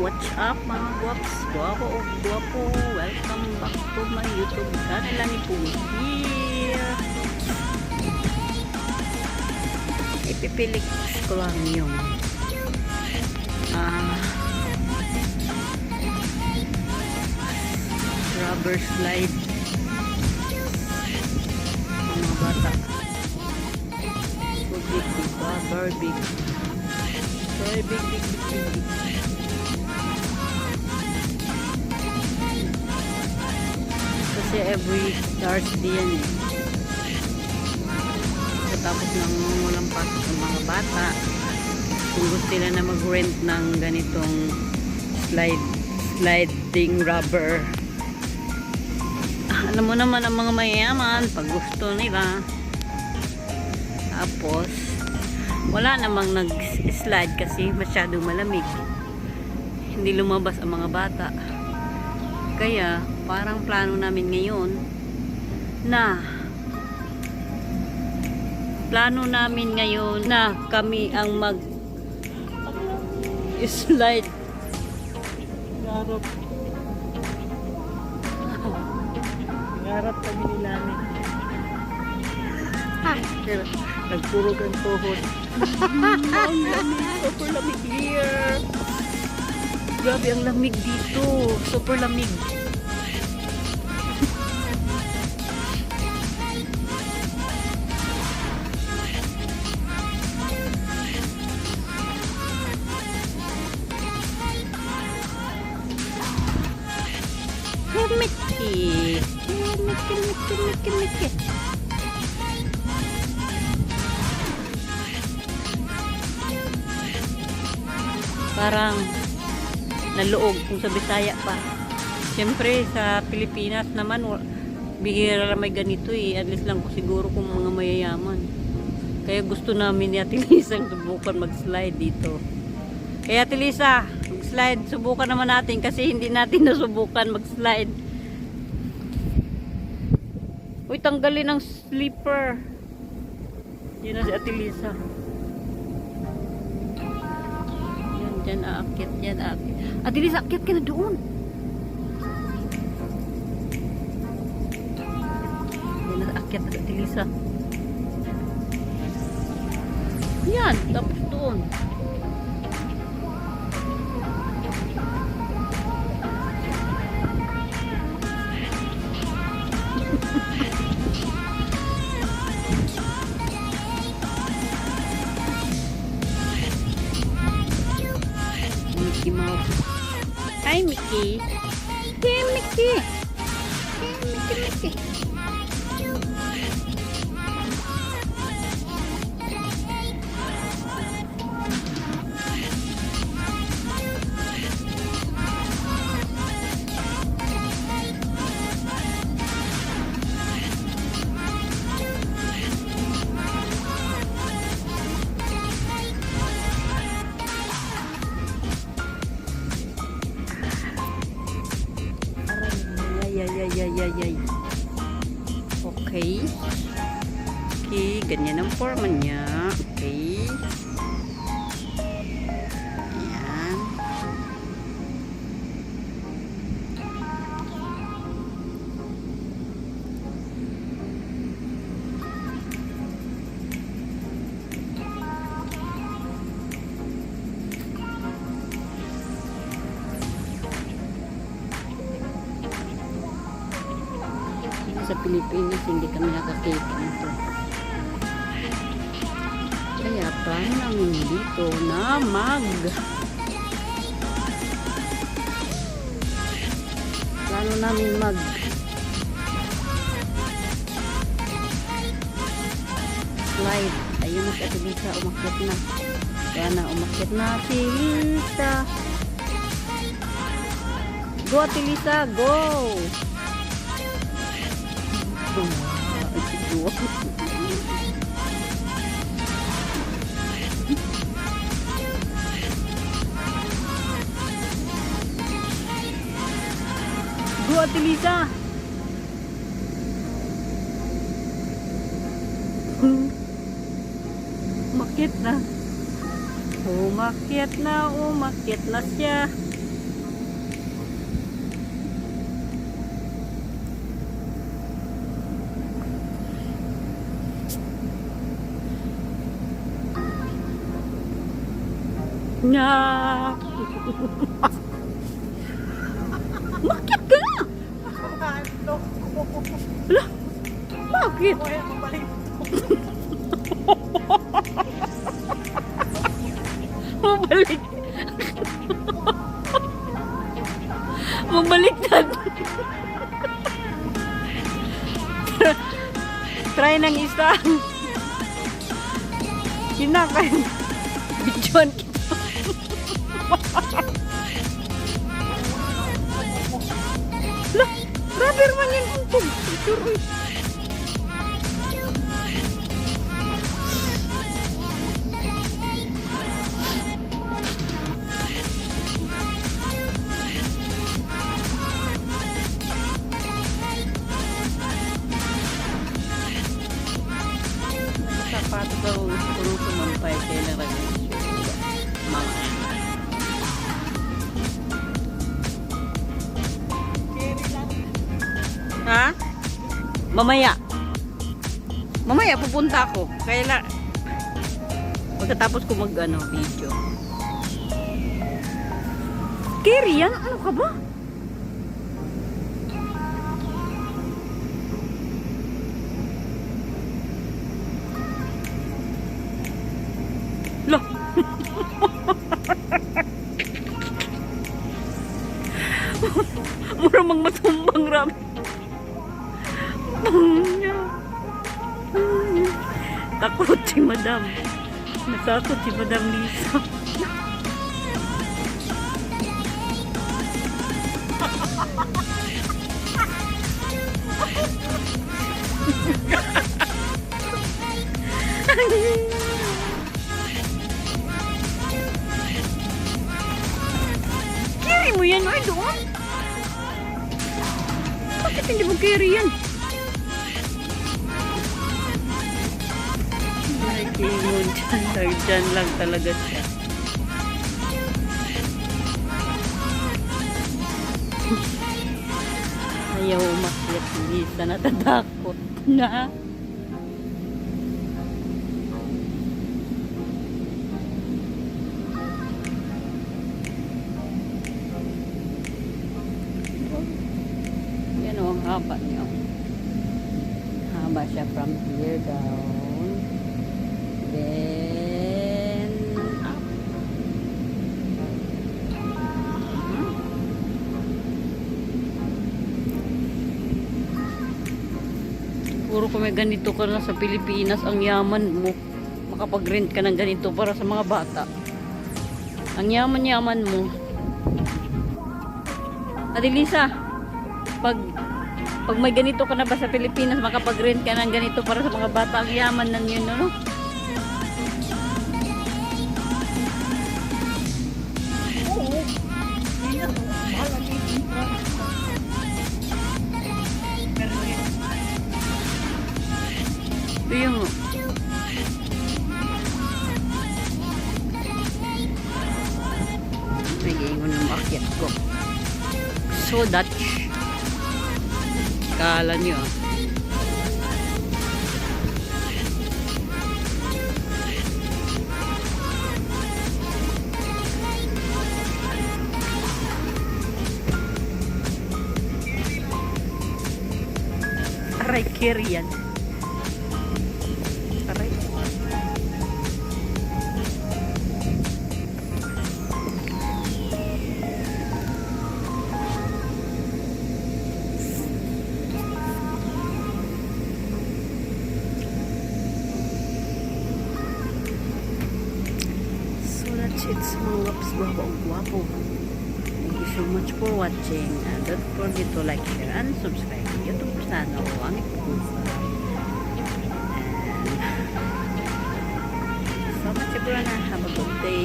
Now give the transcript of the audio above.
What's up mga guwaps, guwapo o guwapo? Welcome back to my YouTube channel. Lani po here. Ipipilik ko lang yung rubber slide mga bata. So big, diba? Very big. Very big. Kasi every Thursday yan eh. Tapos nang walang pasok ng mga bata, kung gusto nila na mag-rent ng ganitong sliding rubber, alam mo naman ang mga mayayaman pag gusto nila. Tapos wala namang nag-slide kasi masyadong malamig, hindi lumabas ang mga bata. Kaya parang plano namin ngayon na kami ang mag-slide. Ngarap kami nila ni. Nagpurog ang tuhod. Ang lamig, super lamig here. Grabe ang lamig dito, super lamig. Mickey. Parang naluog kung sa Bisaya pa. Siyempre sa Pilipinas naman bihira lang may ganito eh. At least lang ko siguro kung mga mayayaman. Kaya gusto namin ni Ate Lisang subukan mag-slide dito. Kaya Ate Lisa, mag-slide, subukan naman natin kasi hindi natin nasubukan mag-slide. Uy, tanggalin ang slipper. Yun na si Ate Lisa. Yan, aakyat. Ate Lisa, aakyat ka na doon. Yan na, aakyat na Ate Lisa. Yan, tapos doon. Mickey Mouse. Hi, Mickey. Hey, Mickey. Hey, Mickey. Yay. Okay, ganyan ang forma niya. Okay. Ayan. Sa Pilipinas hindi kami nakakita nito. Kaya plano namin dito na slide. Ayun na si Ate Lisa, umakyat na. Kaya na umakyat na si Lisa. Go Ate Lisa, go! Go Ate Lisa. Umakyat na siya. Nya. Bakit ka na? Ala, bakit? Mabalik. Mabaliktad. Try ng isa. Kinakain. Bichuan kita. Lah, rubber man yan untog. Picture, uy. Sapato daw puro sumampay kaya nalagay. Mama. Ha? Mamaya. Mamaya pupunta ako. Kaya la pagkatapos ko mag video. Kerry yan? Ano ka ba? Loh. Mura mang matumbang ram. Takot si Madam. Natakot si Madam Lisa. Carry mo yan, ay doon. Bakit hindi mo carry yan? Ay, kingon dyan. Dyan lang talaga siya. Ayaw umakyat. Hindi siya natatakot na. Yan o, ang haba niya. Haba siya from here down. Then up. Puro kung may ganito ka na sa Pilipinas, ang yaman mo. Makapag-rent ka ng ganito para sa mga bata. Ang yaman-yaman mo. Adelisa, pag may ganito ka na ba sa Pilipinas, makapag-rent ka ng ganito para sa mga bata, ang yaman nan yun, no? Yung nag-iingon ng makyat ko. So Dutch. Kala nyo. Aray, carry yan. Aray. So that's it, mga waps, guwapo. Thank you so much for watching. And don't forget to like, share, and subscribe to YouTube channel. Wangit po. And so much, everyone. Have a good day.